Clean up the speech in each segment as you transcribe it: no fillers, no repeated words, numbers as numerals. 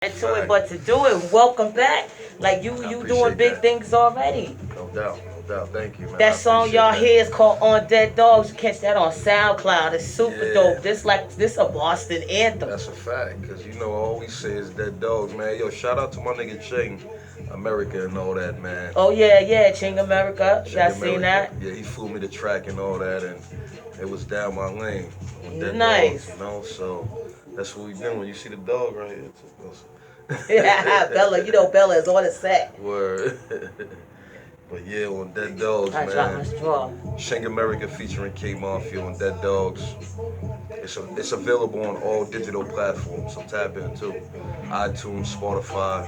Into it, but to do it, welcome back. Like you doing big things already. No doubt, no doubt. Thank you, man. That song y'all hear is called "On Dead Dogs." You catch that on SoundCloud. It's super dope. This a Boston anthem. That's a fact, cause all we say is dead dogs, man. Yo, shout out to my nigga Ching, America and all that, man. Oh yeah, Ching America. Ching I seen that. Yeah, he flew me the track and all that, and it was down my lane. On dead Nice. Dogs, so that's what we doing. When you see the dog right here, Bella, Bella is on the set. Word. But yeah, on Dead Dogs, I dropped my man. straw. Shang America featuring Kay Maf L.O.E. on Dead Dogs. It's available on all digital platforms, so tap into iTunes, Spotify.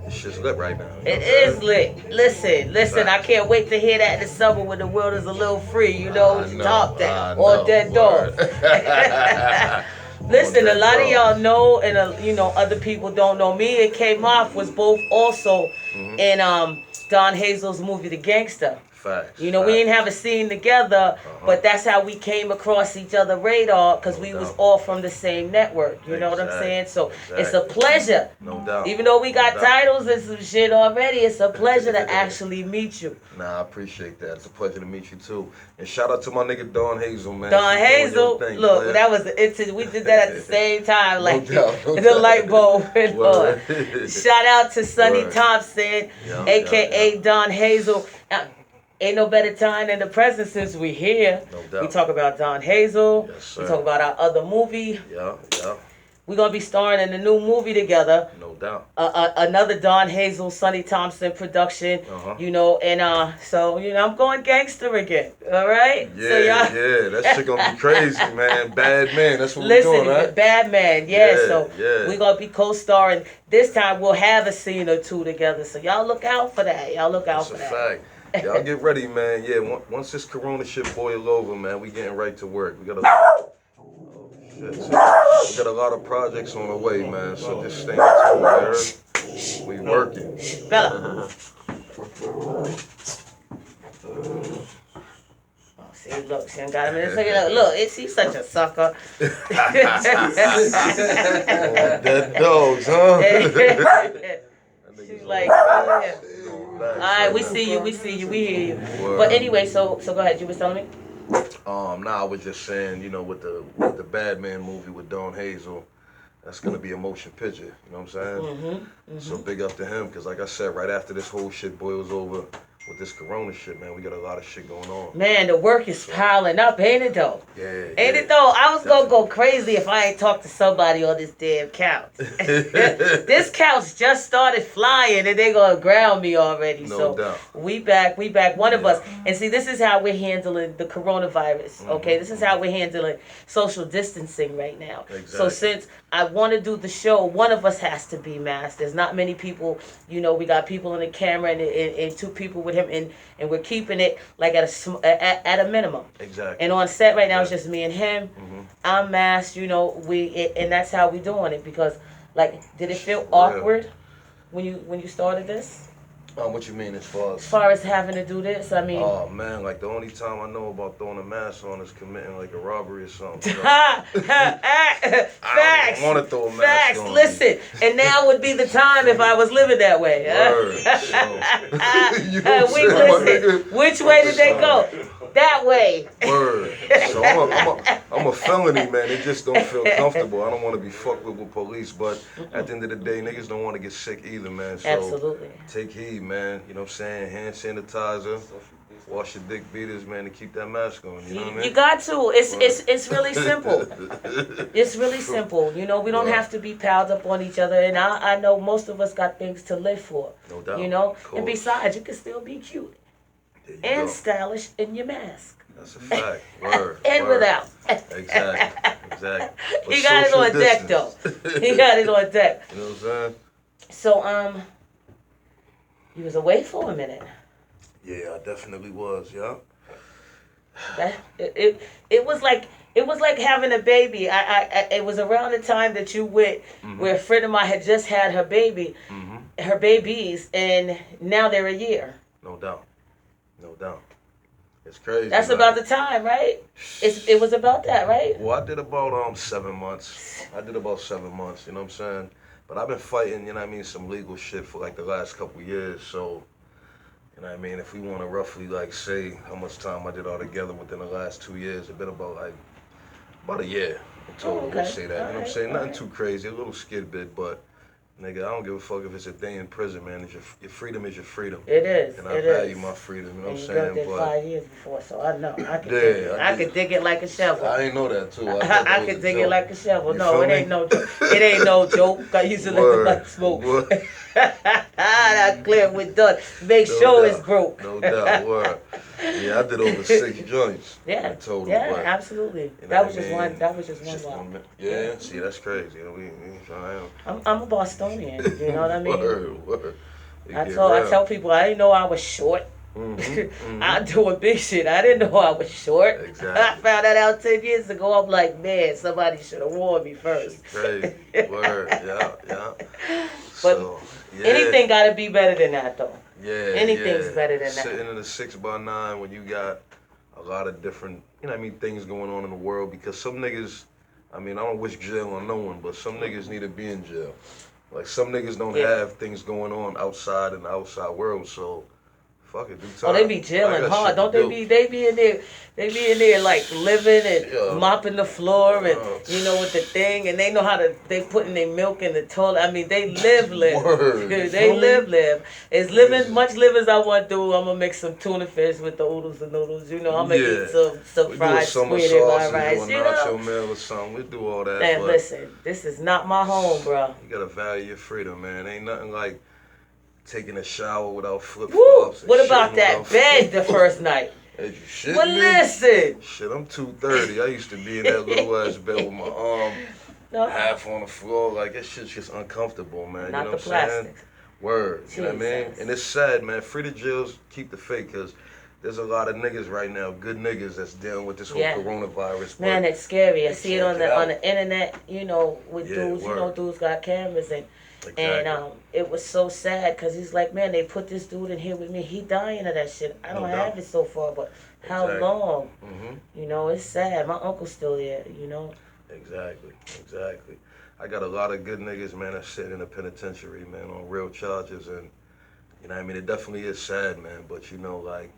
This shit's lit right now. It is lit. Listen, I can't wait to hear that in the summer when the world is a little free. Top that. On Dead Dogs. Listen, a lot of y'all know, and other people don't know. Me and Kay Maf was both also in Don Hazel's movie The Gangster. Facts. We didn't have a scene together, but that's how we came across each other's radar because we was all from the same network. You know what I'm saying? So it's a pleasure. No doubt. Even though we got titles and some shit already, it's a pleasure to actually meet you. Nah, I appreciate that. It's a pleasure to meet you too. And shout out to my nigga Don Hazel, man. Don Hazel, look, that was we did that at the same time, like the light bulb went on. Shout out to Sonny Thompson, aka Don Hazel. Ain't no better time than the present since we here. No doubt. We talk about Don Hazel. Yes, sir. We talk about our other movie. Yeah. We're going to be starring in a new movie together. No doubt. Another Don Hazel, Sonny Thompson production. So I'm going gangster again. All right? Yeah, that shit gonna be crazy, man. Bad Man, that's what we're doing, right? Bad Man, we're going to be co-starring. This time we'll have a scene or two together. So y'all look out for that. That's a fact. Y'all get ready, man. Yeah, once this corona shit boil over, man, we getting right to work. We got a lot of projects on the way, man. So just stay tuned, man. We working. Bella. See, look, she got him in this. Look, he's such a sucker. Dead dogs, huh? She's like, yeah. All right, we see you, we hear you. Word. But anyway, so go ahead. You was telling me. I was just saying, with the Bad Man movie with Don Hazel, that's gonna be a motion picture. You know what I'm saying? So big up to him, because like I said, right after this whole shit boils over with this corona shit, man, we got a lot of shit going on. Man, the work is piling up, ain't it though? Yeah. Ain't it though? I was gonna go crazy if I ain't talked to somebody on this damn couch. This couch just started flying and they gonna ground me already. No doubt. We back. One of us. And see, this is how we're handling the coronavirus. Okay, this is how we're handling social distancing right now. Exactly. So since I want to do the show, one of us has to be masked. There's not many people. We got people in the camera and two people with him, and we're keeping it like at a minimum. Exactly. And on set right now it's just me and him. I'm masked. And that's how we doing it because, like, did it feel awkward when you started this? What you mean as far as? As far as having to do this, I mean. Oh man, like the only time I know about throwing a mask on is committing like a robbery or something. So Facts. I don't want to throw a mask on. Listen, and now would be the time if I was living that way. Listen. Which way did they go? That way. Word. So I'm a felony, man. It just don't feel comfortable. I don't want to be fucked with police, but at the end of the day, niggas don't want to get sick either, man. So absolutely. Take heed, man. You know what I'm saying? Hand sanitizer. Wash your dick beaters, man, to keep that mask on. You know what I mean? You got to. It's really simple. It's really simple. We don't have to be piled up on each other. And I know most of us got things to live for. No doubt. And besides, you can still be cute and stylish in your mask. That's a fact. Word. And without. Exactly. He got it on deck, though. He got it on deck. You know what I'm saying? So, you was away for a minute. Yeah, I definitely was. Yeah. It was like having a baby. It was around the time that you went, where a friend of mine had just had her babies, and now they're a year. No doubt. It's crazy. That's about the time, right? It was about that, right? Well, I did about 7 months. You know what I'm saying? But I've been fighting, you know what I mean, some legal shit for like the last couple years. So, you know what I mean, if we want to roughly like say how much time I did all together within the last 2 years, it's been about a year in total. Okay. We'll say that. You know what I'm saying? Nothing right. too crazy, a little skid bit, but nigga, I don't give a fuck if it's a day in prison, man. It's your freedom is your freedom. It is. And I value my freedom, you know what I'm saying? And you built it 5 years before, so I know. I can dig it. I could dig it like a shovel. I ain't know that too. I could dig it like a shovel. You No, it ain't no joke. It ain't no joke. I used to let the black smoke. That clip with done. Make sure it's broke. No doubt. Word. Yeah, I did over 6 joints. Yeah. Total, yeah, but, absolutely. You know That was just one. That was just one block. Yeah. See, that's crazy. I'm a Bostonian. You know what I mean? Word. I tell people I didn't know I was short. I'm doing big shit. I didn't know I was short. Exactly. I found that out 10 years ago. I'm like, man, somebody should have warned me first. Crazy. Word. Yeah. But so, anything got to be better than that, though. Yeah. Anything's better than that. Sitting in a 6x9 when you got a lot of different, you know what I mean, things going on in the world, because some niggas, I mean, I don't wish jail on no one, but some niggas need to be in jail. Like, some niggas don't have things going on outside in the outside world, so fuck it, do time. Oh, they be jailing hard, don't they? They be in there like living and mopping the floor and with the thing, and they know how to. They putting their milk in the toilet. I mean, they live. Word. They live. As much live as I want to do. I'm gonna make some tuna fish with the oodles and noodles. I'm gonna eat some fried squid in my rice. Nacho meal or something. We do all that. And listen, this is not my home, bro. You gotta value your freedom, man. Ain't nothing like taking a shower without flip-flops. What about that bed the first night? Hey, you well, listen. Shit, I'm 230. I used to be in that little ass bed with my arm half on the floor. Like, that shit's just uncomfortable, man. Not you know the what I'm plastic. saying? Word. You know what I mean? And it's sad, man. Free the jails, keep the fake, because there's a lot of niggas right now, good niggas, that's dealing with this whole coronavirus. Man, it's scary. I see it on the internet, with dudes. Dudes got cameras and it was so sad because he's like, man, they put this dude in here with me. He dying of that shit. I don't have it so far, but how long? It's sad. My uncle's still there. Exactly. I got a lot of good niggas, man, that's sitting in the penitentiary, man, on real charges, and it definitely is sad, man. But like,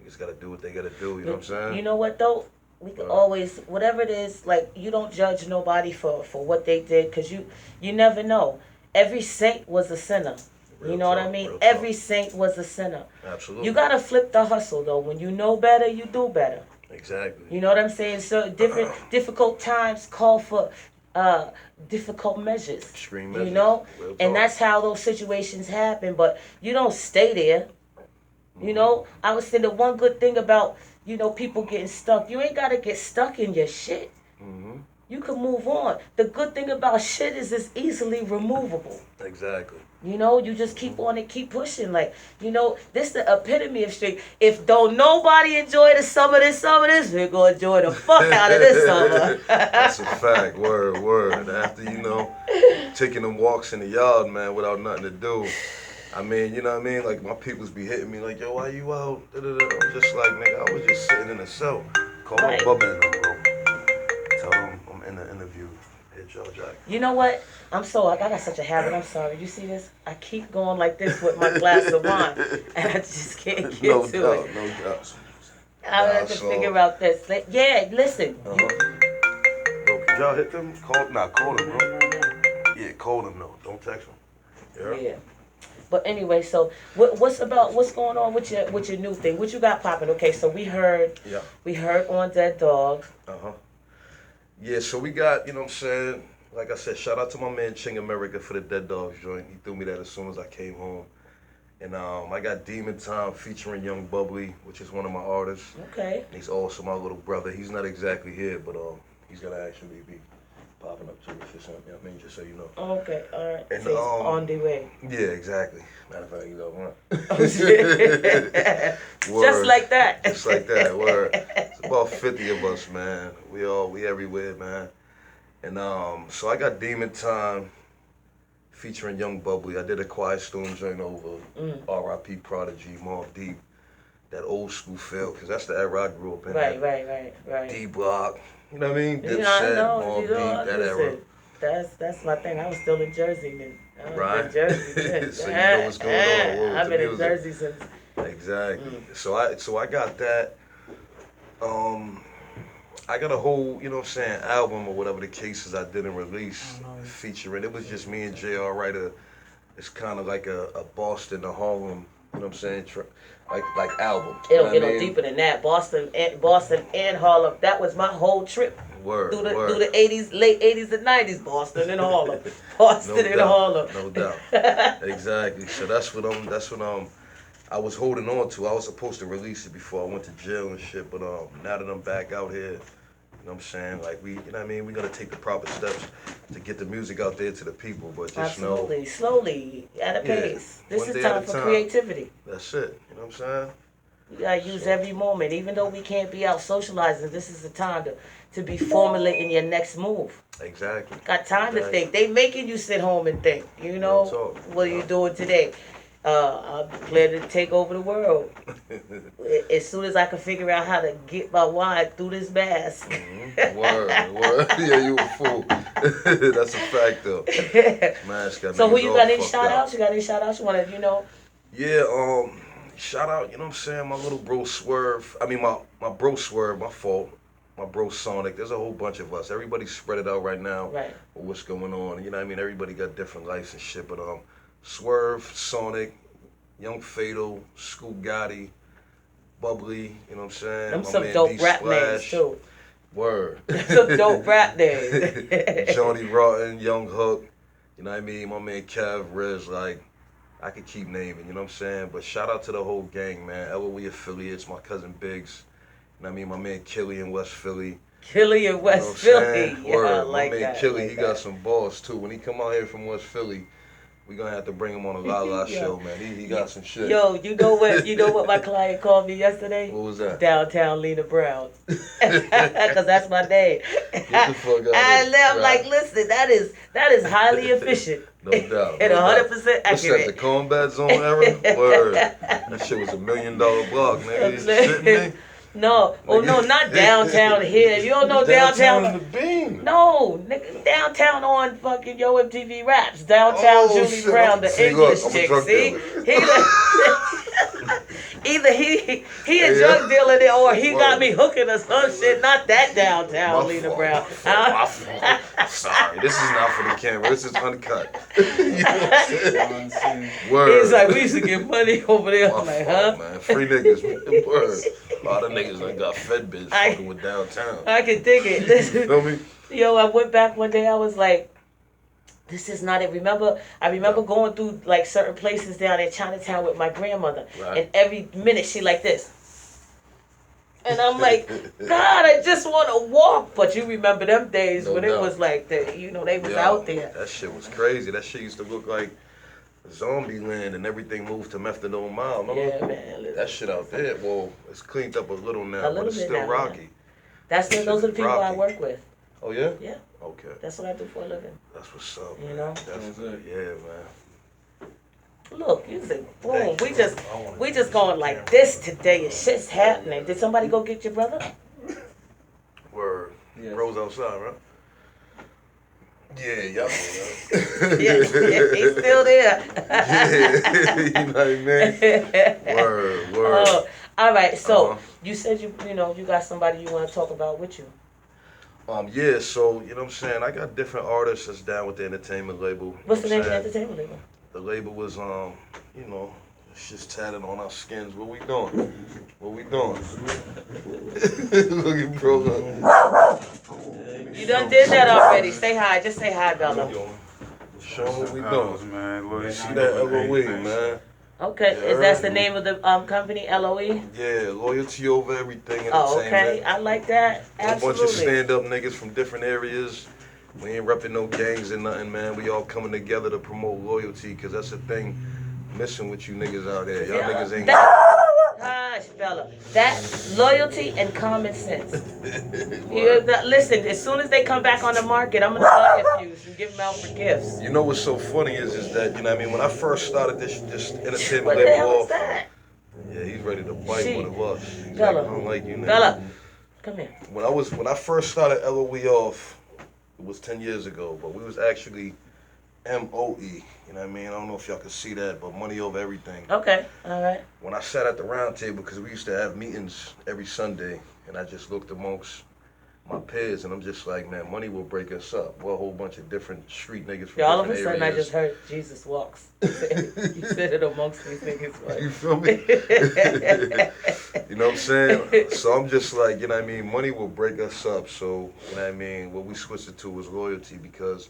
niggas gotta do what they gotta do. You know what I'm saying? You know what though? We can always, whatever it is, like, you don't judge nobody for what they did, because you never know. Every saint was a sinner. You know what I mean? Every saint was a sinner. Absolutely. You got to flip the hustle, though. When you know better, you do better. Exactly. You know what I'm saying? So difficult times call for difficult measures. Extreme measures. And that's how those situations happen, but you don't stay there. I was saying the one good thing about people getting stuck. You ain't got to get stuck in your shit. You can move on. The good thing about shit is it's easily removable. Exactly. You just keep on and keep pushing. Like, this the epitome of straight. If don't nobody enjoy the summer this, we're going to enjoy the fuck out of this summer. That's a fact. Word. After, taking them walks in the yard, man, without nothing to do. I mean, you know what I mean? Like, my peoples be hitting me like, yo, why you out? I'm just like, nigga, I was just sitting in the cell. Call my Bubba in them, bro. Tell them I'm in the interview. Hit y'all, Jack. You know what? I got such a habit. I'm sorry. You see this? I keep going like this with my glass of wine, and I just can't get to it. No doubt. I have to figure out this. Yeah, listen. Bro, could y'all hit them? Call them, bro. Yeah, call them, though. Don't text them. Yeah. But anyway, so what's going on with your new thing? What you got popping? Okay, so we heard on Dead Dogs. Yeah, so we got, you know what I'm saying, like I said, shout out to my man Ching America for the Dead Dogs joint. He threw me that as soon as I came home. And I got Demon Time featuring Young Bubbly, which is one of my artists. Okay. And he's also my little brother. He's not exactly here, but he's gonna actually be popping up to me for something. I mean, just so you know. Okay, all right. And so on the way. Yeah, exactly. Matter of fact, you know what? Just like that. Just like that. Word. It's about 50 of us, man. We everywhere, man. And so I got Demon Time featuring Young Bubbly. I did a Quiet Storm joint over R.I.P. Prodigy, Mobb Deep. That old school feel, because that's the era I grew up in. Right. D-Block. You know what I mean? Dipset, Mobb Deep, that era. That's my thing. I was still in Jersey then. I was Right. in Jersey then. So you know what's going on. I've been in Jersey since. Exactly. So I got that. I got a whole, you know what I'm saying, album or whatever the case is I didn't release featuring. It was just me and JR Writer. It's kind of like a Boston to Harlem, you know what I'm saying, like album. It'll deeper than that. Boston and Harlem. That was my whole trip. Word. Through the 80s, late 80s and 90s, Boston and Harlem. Boston and Harlem. No doubt. Exactly. So that's what I was holding on to. I was supposed to release it before I went to jail and shit, but now that I'm back out here, you know what I'm saying? Like you know what I mean? We gotta take the proper steps to get the music out there to the people, but just absolutely, slowly, at a pace. This is time for creativity. That's it. You know what I'm saying? You gotta use every moment, even though we can't be out socializing. This is the time to be formulating your next move. Exactly. Got time to think. They making you sit home and think. You know, what are you doing today? I'm planning to take over the world. As soon as I can figure out how to get my wine through this mask. Word. Yeah, you a fool. That's a fact, though. Mask got so who you got any shout outs? You got any shout outs? You want to, Yeah, shout out, you know what I'm saying, my little bro Swerve. I mean, my bro Swerve, my fault. My bro Sonic. There's a whole bunch of us. Everybody's spread it out right now. Right. With what's going on. You know what I mean? Everybody got different lives and shit, but Swerve, Sonic, Young Fatal, Scoop Gotti, Bubbly, you know what I'm saying? Them some dope rap names too. Word. Some dope rap names. Johnny Rotten, Young Hook, you know what I mean? My man Kev, Riz, like, I could keep naming, you know what I'm saying? But shout out to the whole gang, man. L.O.E. affiliates, my cousin Biggs, you know what I mean? My man Killy in West Philly. Killy in West Philly. Yeah, I like my man that. Killy, he got some balls too. When he come out here from West Philly, we gonna have to bring him on a La show, man. He got some shit. Yo, you know what my client called me yesterday? What was that? Downtown Lena Brown. Because that's my name. Get the fuck out and I'm like, listen, that is highly efficient. No doubt. And 100% accurate. What's that, the Combat Zone era? Word. That shit was $1 million block, nigga. You shitting me? No, no, not downtown here. You don't know downtown. Downtown in the Beam. No, nigga, downtown on fucking Yo MTV Raps. Downtown Julie Brown, the English chick. See, either he a drug dealer there, or he got me hooking or some shit. Not that downtown Lena Brown. Sorry, this is not for the camera. This is uncut. You know what I'm saying? Word. He's like, we used to get money over there. I'm like, huh? Man, free niggas. Word. A lot of niggas that got fed bitch fucking with downtown. I can dig it. Listen, you know me? Yo, I went back one day. I was like, this is not it. I remember going through like certain places down in Chinatown with my grandmother, and every minute she like this. And I'm like, God, I just want to walk. But you remember them days when it was like, they was out there. That shit was crazy. That shit used to look like zombie land, and everything moved to methadone mile. Remember? Yeah, man. That shit out there, well, it's cleaned up a little now, but it's still now, rocky. Those are the people I work with. Oh yeah? Yeah. Okay. That's what I do for a living. That's what's up. You know? That's good. Yeah, man. Look, you said, boom. We just going like this today. Shit's happening. Did somebody go get your brother? Word. Yes. Bro's outside, right? Yeah, y'all yeah, he's still there. Yeah, you know what I mean? Word. All right, so you said you got somebody you want to talk about with you. Yeah, so, you know what I'm saying, I got different artists that's down with the entertainment label. What's the name of the entertainment label? The label was, it's just tatted on our skins. What we doing? Look at bro. You done did that already. Say hi. Just say hi, Bella. Show them what we doing. Man. See that L.O.E, man. Okay, is that the name of the company, L.O.E? Yeah, loyalty over everything. Oh, okay. I like that. Absolutely. A bunch of stand-up niggas from different areas. We ain't repping no gangs and nothing, man. We all coming together to promote loyalty, because that's the thing missing with you niggas out there. Y'all niggas ain't... Gosh, Bella. That loyalty and common sense. Listen, as soon as they come back on the market, I'm going to buy a few and give them out for gifts. You know what's so funny is that, you know what I mean, when I first started this entertainment what label the hell off, is that? yeah, he's ready to bite one of us. He's Bella, like, I don't like you, nigga. Bella, come here. When I first started L.O.E. off, it was 10 years ago, but we was actually M.O.E. You know what I mean? I don't know if y'all can see that, but money over everything. Okay, all right. When I sat at the round table, because we used to have meetings every Sunday, and I just looked amongst my peers, and I'm just like, man, money will break us up. We're a whole bunch of different street niggas from All of different a sudden, areas. I just heard Jesus walks. You said it amongst these niggas. Like. You feel me? You know what I'm saying? So I'm just like, you know what I mean? Money will break us up. So, you know what I mean? What we switched it to was loyalty because,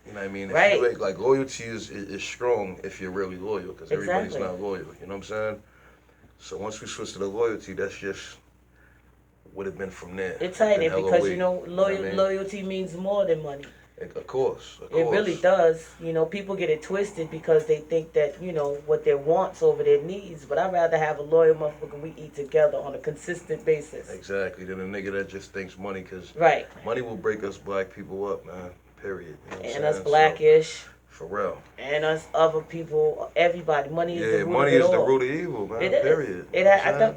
you know what I mean? If you ain't, like, loyalty is strong if you're really loyal because everybody's not loyal. You know what I'm saying? So once we switched to the loyalty, that's just would have been from there. It's tight because you know loyalty means more than money. Of course. It really does. You know, people get it twisted because they think that, you know, what their wants over their needs. But I'd rather have a loyal motherfucker we eat together on a consistent basis. Exactly. Than a nigga that just thinks money because money will break us black people up, man. Period. You know and us blackish. So, for real. And us other people, everybody. Money is the root of it all. Money is the root of evil, man. Period.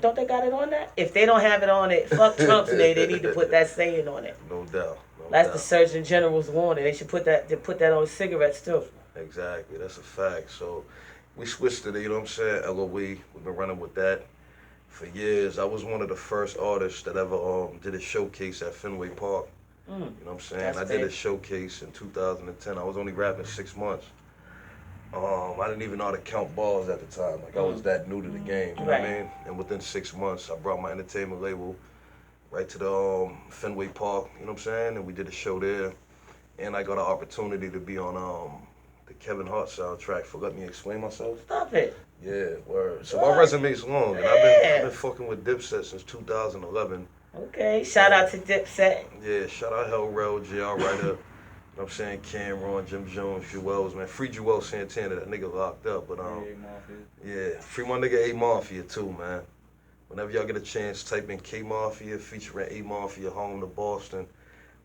Don't they got it on that? If they don't have it on it, fuck Trump today. They need to put that saying on it. No doubt. That's the Surgeon General's warning. They should put that on cigarettes too. Exactly. That's a fact. So we switched to the, you know what I'm saying, L.O.E. We've been running with that for years. I was one of the first artists that ever did a showcase at Fenway Park. You know what I'm saying? I did a showcase in 2010. I was only rapping 6 months. I didn't even know how to count balls at the time. Like, I was that new to the game, you know what I mean? And within 6 months, I brought my entertainment label right to the Fenway Park, you know what I'm saying? And we did a show there. And I got an opportunity to be on the Kevin Hart soundtrack for Let Me Explain Myself. Stop it. Yeah, word. So my resume's long, and I've been fucking with Dipset since 2011. Okay, shout out to Dipset. Yeah, shout out Hell Rel, JR Ryder, you know what I'm saying, Cameron, Jim Jones, Jewels, man. Free Jewel Santana, that nigga locked up, but yeah, free my nigga A Mafia too, man. Whenever y'all get a chance, type in Kay Mafia featuring A Mafia, Home to Boston.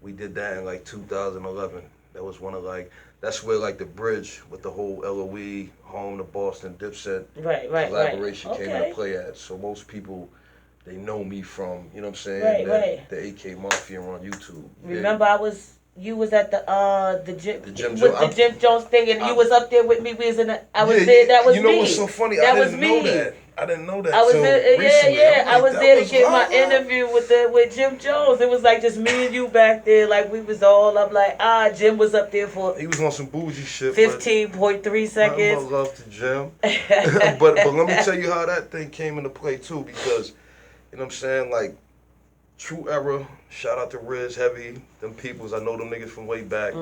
We did that in like 2011. That was one of like, that's where like the bridge with the whole L.O.E., Home to Boston, Dipset collaboration came into play at. So most people, they know me from, you know what I'm saying, the AK Mafia on YouTube. Remember you was at the Jim Jones thing, and you was up there with me. We was in I was there. That was me. You know what's so funny? I didn't know that. I didn't know that. I was there. I was there to get my huh? interview with Jim Jones. It was like just me and you back there. Like we was all up. Like Jim was up there for. He was on some bougie shit. 15.3 seconds. I love to Jim. but let me tell you how that thing came into play too, because you know what I'm saying, like. True Era, shout out to Riz, Heavy, them peoples, I know them niggas from way back,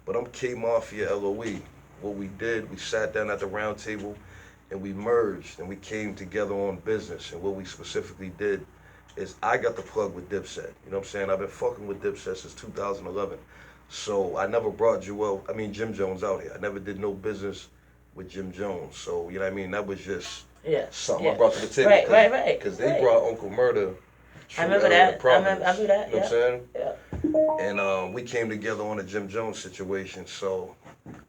but I'm Kay Mafia L.O.E. What we did, we sat down at the round table and we merged and we came together on business, and what we specifically did is I got the plug with Dipset, you know what I'm saying? I've been fucking with Dipset since 2011, so I never brought Jim Jones out here. I never did no business with Jim Jones, so you know what I mean? That was just something I brought to the table. Right. Because they brought Uncle Murder. I remember that. I remember that. You know what I'm saying? Yeah. And we came together on a Jim Jones situation. So,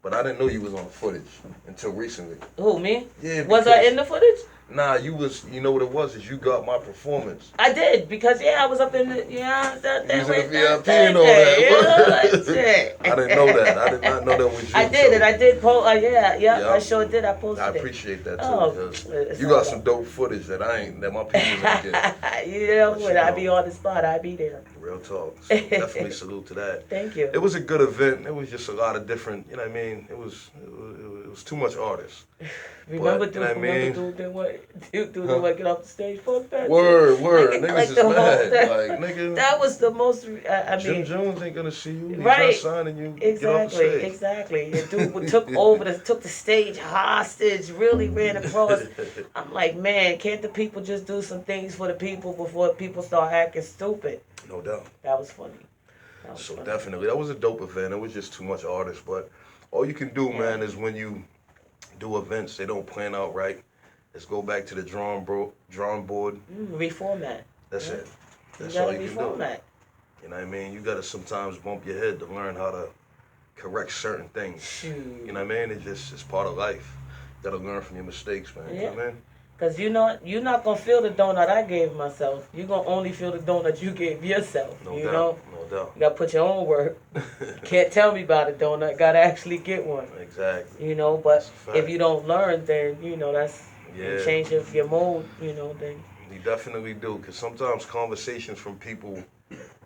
but I didn't know you was on the footage until recently. Who, me? Yeah. Was I in the footage? Nah, you was. You know what it was? Is you got my performance. I did because I was up in the you was in the VIP and all that. I didn't know that. I did not know that was you. I did, and I did post. I sure did. I posted. I appreciate that too, because you got some dope footage that my people ain't get. You know, when I be on the spot, I be there. Real talk. So definitely salute to that. Thank you. It was a good event. It was just a lot of different. You know what I mean? It was too much artists. Remember, dude didn't want to get off the stage. Fuck that. Word. Niggas is mad. Like, nigga. That was the most. I mean, Jim Jones ain't gonna see you. He's not signing you. Exactly. The dude took the stage hostage. Really ran across. I'm like, man, can't the people just do some things for the people before people start acting stupid? No doubt. That was funny. Definitely, that was a dope event. It was just too much artists, but all you can do, man, is when you do events, they don't plan out right. Let's go back to the drawing board. Reformat. That's it. That's all you can do. You know what I mean? You gotta sometimes bump your head to learn how to correct certain things. You know what I mean? It's part of life. You gotta learn from your mistakes, man. You know what I mean? Because you're not going to feel the donut I gave myself. You're going to only feel the donut you gave yourself. No you doubt. know? No doubt. You got to put your own work. Can't tell me about a donut. Got to actually get one. Exactly. You know, but if you don't learn, then, that's change of your mode, then. You definitely do. Because sometimes conversations from people,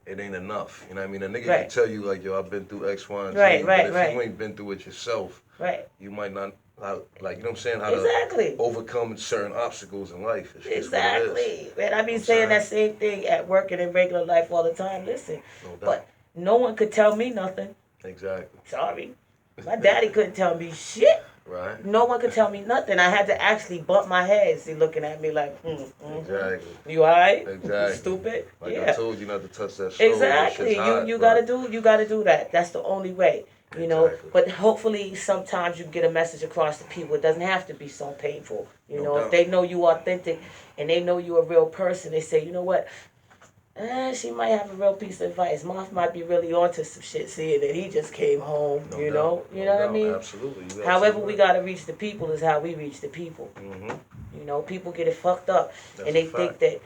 it ain't enough. You know what I mean? A nigga can tell you, like, yo, I've been through X, Y, and Z. But if you ain't been through it yourself, you might not, like, you know what I'm saying? How to overcome certain obstacles in life. Exactly. Man, I be saying that same thing at work and in regular life all the time. Listen, but no one could tell me nothing. Exactly. Sorry. My daddy couldn't tell me shit. Right. No one could tell me nothing. I had to actually bump my head, see, looking at me like, Exactly. You alright? Exactly. Stupid? Like I told you not to touch that stove. Exactly. You gotta do that. That's the only way. You know, but hopefully sometimes you can get a message across to people. It doesn't have to be so painful. You know, if they know you authentic and they know you a real person, they say, you know what? She might have a real piece of advice. Maf might be really onto some shit, seeing that he just came home. You know what I mean? Absolutely. However we gotta reach the people is how we reach the people. You know, people get it fucked up, and they think that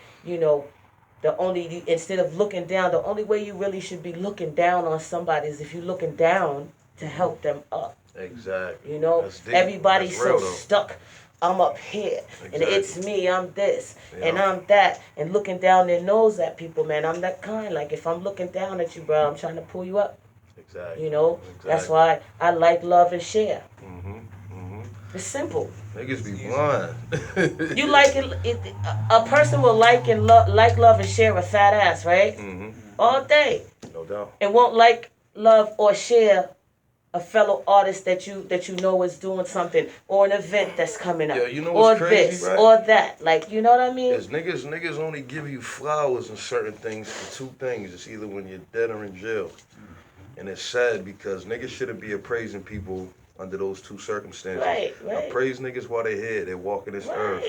instead of looking down, the only way you really should be looking down on somebody is if you're looking down to help them up. Exactly. You know, everybody's so stuck. I'm up here, and it's me, I'm this, and I'm that, and looking down their nose at people, man. I'm that kind. Like, if I'm looking down at you, bro, I'm trying to pull you up. Exactly. You know? That's why I like, love, and share. It's simple. Niggas be blind. You like it, a person will like, love, and share a fat ass, right? All day. No doubt. And won't like, love, or share a fellow artist that you know is doing something, or an event that's coming up, you know what's or crazy, this, right? or that. Like, you know what I mean? Is niggas only give you flowers and certain things for two things. It's either when you're dead or in jail. And it's sad because niggas shouldn't be appraising people under those two circumstances. Right. Appraise niggas while they're here. They're walking this earth.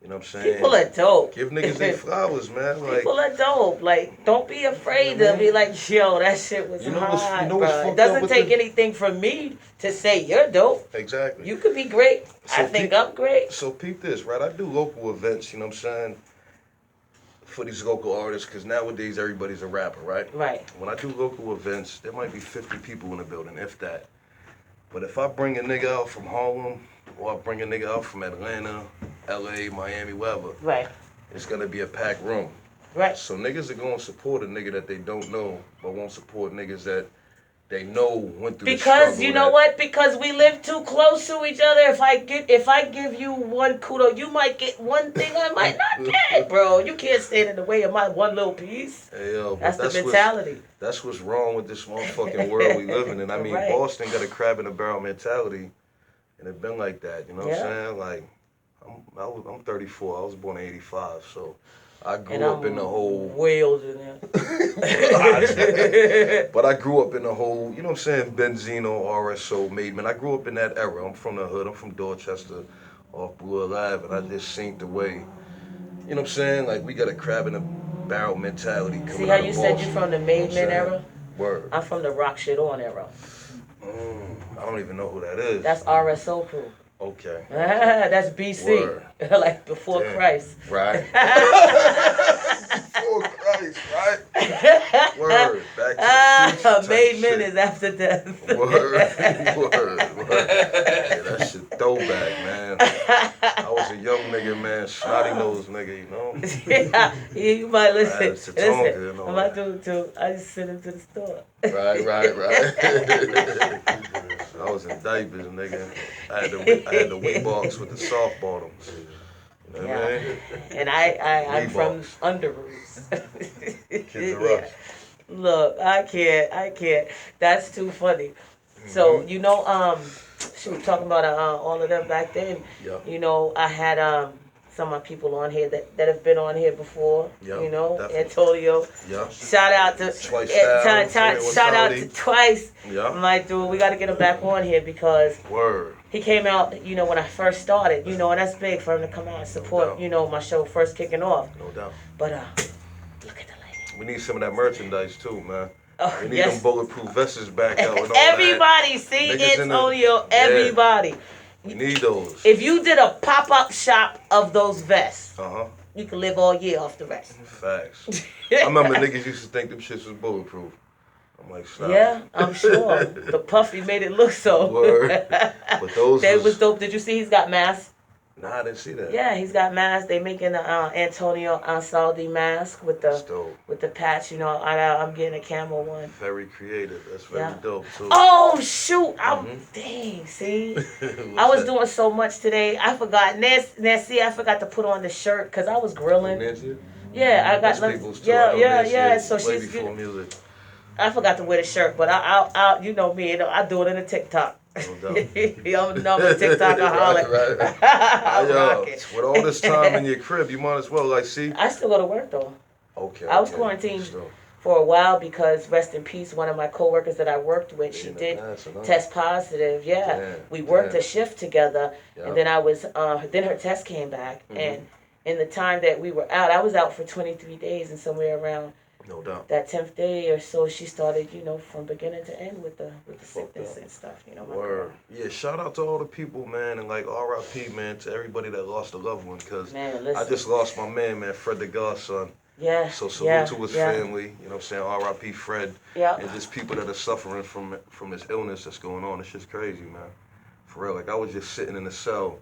You know what I'm saying? People are dope. Give niggas their flowers, man. Like, people are dope. Like, don't be afraid to be like, yo, that shit was hot, bro. It doesn't take anything from me to say you're dope. Exactly. You could be great. I think I'm great. So peep this, right? I do local events, you know what I'm saying, for these local artists, because nowadays everybody's a rapper, right? Right. When I do local events, there might be 50 people in the building, if that. But if I bring a nigga out from Harlem, or I bring a nigga out from Atlanta, L.A., Miami, wherever, it's going to be a packed room. Right. So niggas are going to support a nigga that they don't know, but won't support niggas that they know went through the struggle. Because you know what? Because we live too close to each other. If I give you one kudo, you might get one thing I might not get, bro. You can't stand in the way of my one little piece. Hey, yo, that's the mentality. That's what's wrong with this motherfucking world we live in. I mean, Boston got a crab in a barrel mentality, and it's been like that. You know what I'm saying? Like, I'm 34. I was born in '85, so I grew up in the whole way older than that. But I grew up in the whole, you know what I'm saying, Benzino, RSO, Maidman. I grew up in that era. I'm from the hood. I'm from Dorchester, off Blue Alive, and I just seen the way, you know what I'm saying, like we got a crab in a barrel mentality. See how you said you're from the Maidman era? Word. I'm from the Rock Shit On era. I don't even know who that is. That's RSO crew. Okay. That's BC. Like before Christ. Right. Before Christ, right? Word. Back to the future. Made men is after death. Word. Yeah, that shit throwback, man. I was a young nigga, man. Snotty nosed nigga, you know? Yeah, you might listen. Listen, I'm about to I just sent him to the store. Right. I was in diapers, nigga. I had the wee box with the soft bottoms. You know what I mean? And I'm from Underoos. Kids are rough. Look, I can't. That's too funny. So, you know, she was talking about all of them back then. Yep. You know, I had some of my people on here that have been on here before. Yep, you know, definitely. Antonio. Yep. Shout out to Twice. Shout out to Twice. Yep. My dude, we got to get him back on here because Word. He came out, you know, when I first started, you know, and that's big for him to come out and support, you know, my show first kicking off. No doubt. But look at the lady. We need some of that merchandise too, man. Oh, we need them bulletproof vests back out. And all everybody, that. See, Antonio, everybody. We need those. If you did a pop-up shop of those vests, Uh-huh. you could live all year off the rest. Facts. I remember niggas used to think them shits was bulletproof. I'm like, stop. Yeah, I'm sure. The puffy made it look so. Word. But those They was dope. Did you see he's got masks? Nah, I didn't see that. Yeah, he's got masks. They making the Antonio Ansaldi mask with the patch. You know, I'm getting a camel one. Very creative. That's very dope too. Oh shoot! Dang, see, I was doing so much today. I forgot. Nancy, I forgot to put on the shirt because I was grilling. Nancy? Yeah, I got. Yeah. So she's before music. I forgot to wear the shirt, but I'll you know me, I do it in a TikTok. I'm a TikTokaholic. Right. With all this time in your crib, you might as well see. I still go to work though. Okay. I was quarantined for a while because rest in peace, one of my coworkers that I worked with, she did test positive. Yeah, damn, we worked a shift together, and then I was then her test came back, and in the time that we were out, I was out for 23 days, and somewhere around. No doubt. That 10th day or so, she started, from beginning to end with the sickness and stuff, Word. Yeah, shout out to all the people, man, and R.I.P., man, to everybody that lost a loved one, because I just lost my man, Fred the Godson. Yeah. So salute to his family, you know what I'm saying, R.I.P. Fred. Yeah. And just people that are suffering from this illness that's going on. It's just crazy, man. For real, I was just sitting in the cell,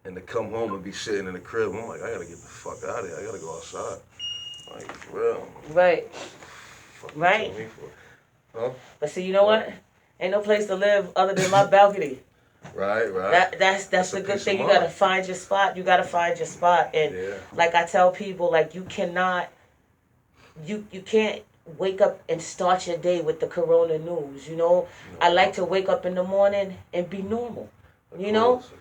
and to come home and be sitting in the crib, I'm like, I gotta get the fuck out of here. I gotta go outside. Like, for real. Right. Right. Huh? But see, you know what? Ain't no place to live other than my balcony. Right. That's a good thing. You gotta find your spot. And like I tell people, you cannot, you can't wake up and start your day with the corona news. No. I like to wake up in the morning and be normal. Of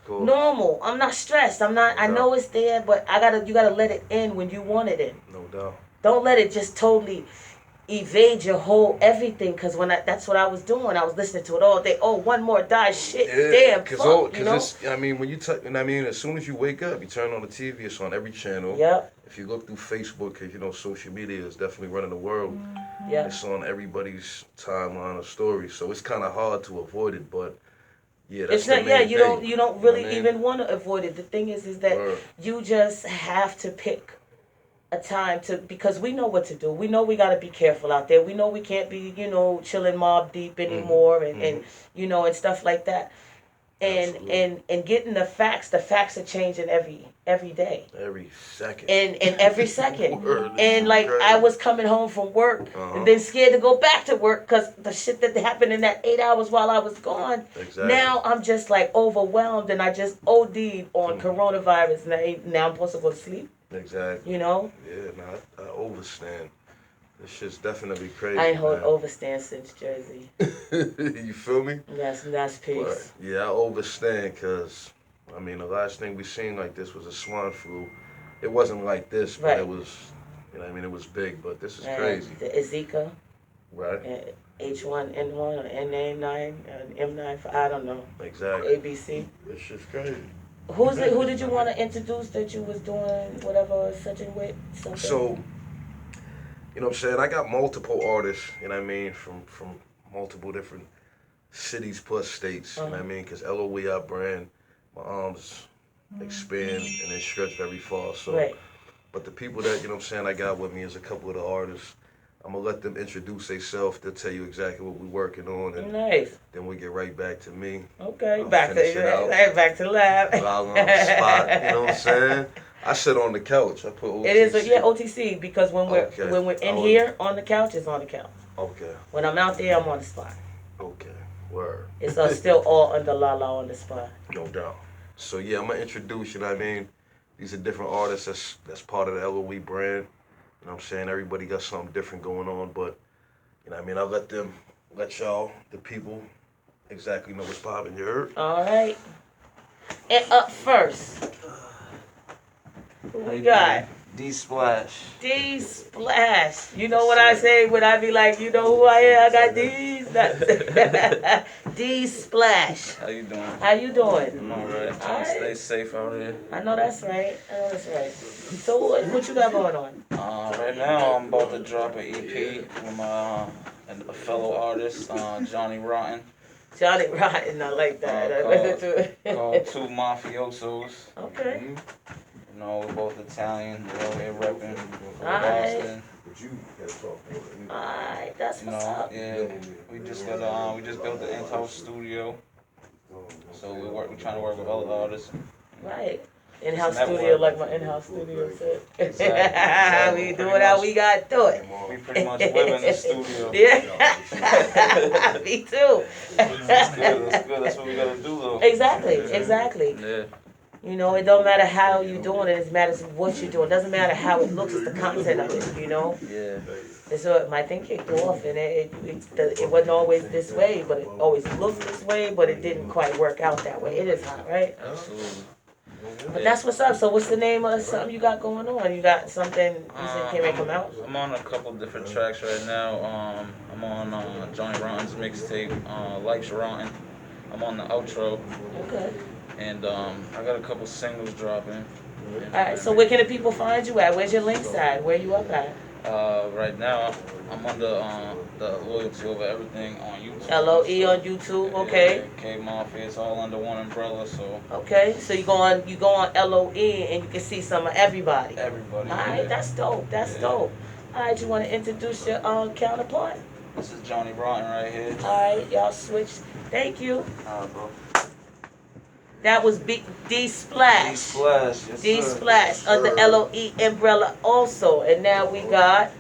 course. Normal. I'm not stressed. I'm not. I know it's there, but you gotta let it in when you want it in. No doubt. Don't let it just totally evade your whole everything. Because that's what I was doing. I was listening to it all day. Oh, one more die. Shit. Damn. Because when as soon as you wake up, you turn on the TV. It's on every channel. Yep. If you look through Facebook, because social media is definitely running the world. Yeah. It's on everybody's timeline of stories. So it's kind of hard to avoid it, but. Yeah, that's it's not. Yeah, you don't really even want to avoid it. The thing is that you just have to pick a time because we know what to do. We know we got to be careful out there. We know we can't be chilling mob deep anymore and stuff like that. And getting the facts are changing every day. Every second. And every second. And I was coming home from work and then scared to go back to work because the shit that happened in that 8 hours while I was gone. Exactly. Now I'm just overwhelmed and I just OD'd on coronavirus. Now I'm supposed to go to sleep. Exactly. Yeah, I overstand. This shit's definitely crazy. I ain't hold overstand since Jersey. You feel me? That's peace. But, I overstand because, the last thing we seen like this was a swine flu. It wasn't like this, but it was, it was big, but this is crazy. The Zika. Right. H1N1 or NA9, M9, I don't know. Exactly. ABC. This shit's crazy. Who did you want to introduce that you was doing whatever something with? So, you know what I'm saying? I got multiple artists, from multiple different cities plus states, you know what I mean? Because L.O.E. our brand, my arms expand and then stretch very far. So, but the people that, I got with me is a couple of the artists. I'm going to let them introduce themselves. They'll tell you exactly what we're working on. And then we get right back to me. Okay, back to the lab. While on the spot, you know what I'm saying? I sit on the couch. I put OTC. It is OTC because when we're in here on the couch, it's on the couch. Okay. When I'm out there, I'm on the spot. Okay. Word. It's still all under La on the spot. No doubt. So I'm gonna introduce. These are different artists that's part of the L.O.E. brand. You know what I'm saying? Everybody got something different going on, but I'll let y'all, the people, exactly know what's popping. You heard? All right. And up first. Who we got? D-Splash. D-Splash. You know what I say when I be like, you know who I am? I got D's. D-Splash. How you doing? I'm all right. Trying to stay safe out here. I know that's right. So what you got going on? Right now I'm about to drop an EP with my a fellow artist, Johnny Rotten. Johnny Rotten, I like that. Called Two Mafiosos. Okay. You know, we're both Italian. We're out here repping Alright. Boston. Alright, that's You what's know, up. yeah. We just built the in-house studio. So we're trying to work with other artists. Right. In-house Network. studio, like my in-house studio said. Exactly. We do it how we got to do it. We pretty much live in the studio. Yeah. Me too. That's good. That's what we gotta do, though. Exactly. Yeah. You know, it don't matter how you're doing it, it matters what you're doing. It doesn't matter how it looks, it's the content of it, you know? Yeah. And so my thing kicked off, and it wasn't always this way, but it always looked this way, but it didn't quite work out that way. It is hot, right? Absolutely. But that's what's up. So what's the name of something you got going on? You got something, you said can't come out? I'm on a couple different tracks right now. I'm on Johnny Rotten's mixtape, Life's Rotten. I'm on the outro. Okay. And I got a couple singles dropping. Alright, so where can the people find you at? Where's your link side? Where you up at? Right now, I'm on the Loyalty Over Everything on YouTube. L.O.E. on YouTube, okay. Yeah, Kay Maf, it's all under one umbrella, so. Okay, so you go on L.O.E. and you can see some of everybody. Everybody. Alright, that's dope. That's dope. Alright, you want to introduce your counterpart? This is Johnny Rotten right here. Alright, y'all switch. Thank you. Bro. That was D Splash. D Splash. Yes, D sir. Splash under L.O.E. umbrella also. And now we got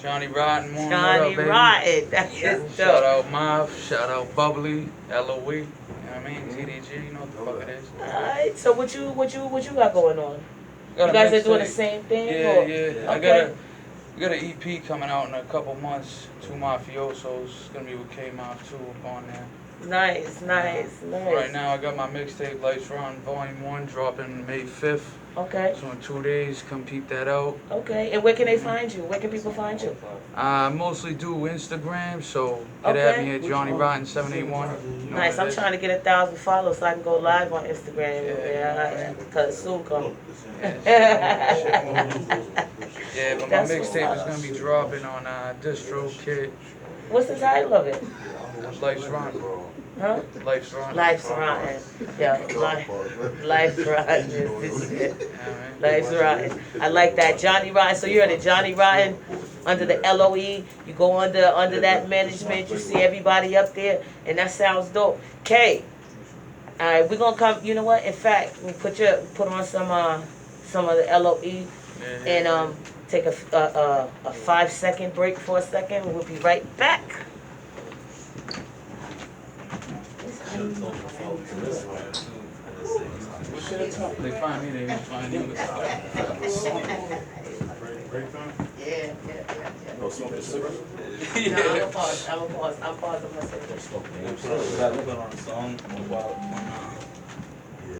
Johnny Rotten, what Johnny up, baby? Rotten. That is Shout dope. out Maf, shout out Bubbly, L.O.E. You know what I mean? TDG, you know what the fuck it is. Alright, so what you got going on? Got You a guys are doing the mixtape. same thing? Yeah, or? yeah. We got an EP coming out in a couple months. Two Mafiosos. It's gonna be with Kay Maf too up on there. Nice. Right now I got my mixtape Lights Run Volume 1 dropping May 5th. Okay. So in 2 days, come peep that out. Okay. And where can they find you? Where can people find you? I mostly do Instagram, so get Okay. at me at Johnny Rotten 781. You know Nice. what I'm it is. trying to get 1,000 followers so I can go live on Instagram. Yeah, because soon come. Yeah, but my That's mixtape is what's gonna be dropping on DistroKid. What's the title of it? Life's Run. Huh? Life's Run. Life's Rotten. Yeah, Life's Rotten is this shit. Yeah, man. Life's Rotten. I like that. Johnny Rotten. So you're at the Johnny Rotten under the L.O.E. You go under that management. You see everybody up there, and that sounds dope. Kay. All right, we're gonna come. You know what? In fact, we put on some of the L.O.E. and take a 5-second break for a second. We'll be right back. They find me, they gonna find you. Yeah. No smoking cigarettes? No, I'm gonna pause. I'm pausing my cigarette. We put on a song about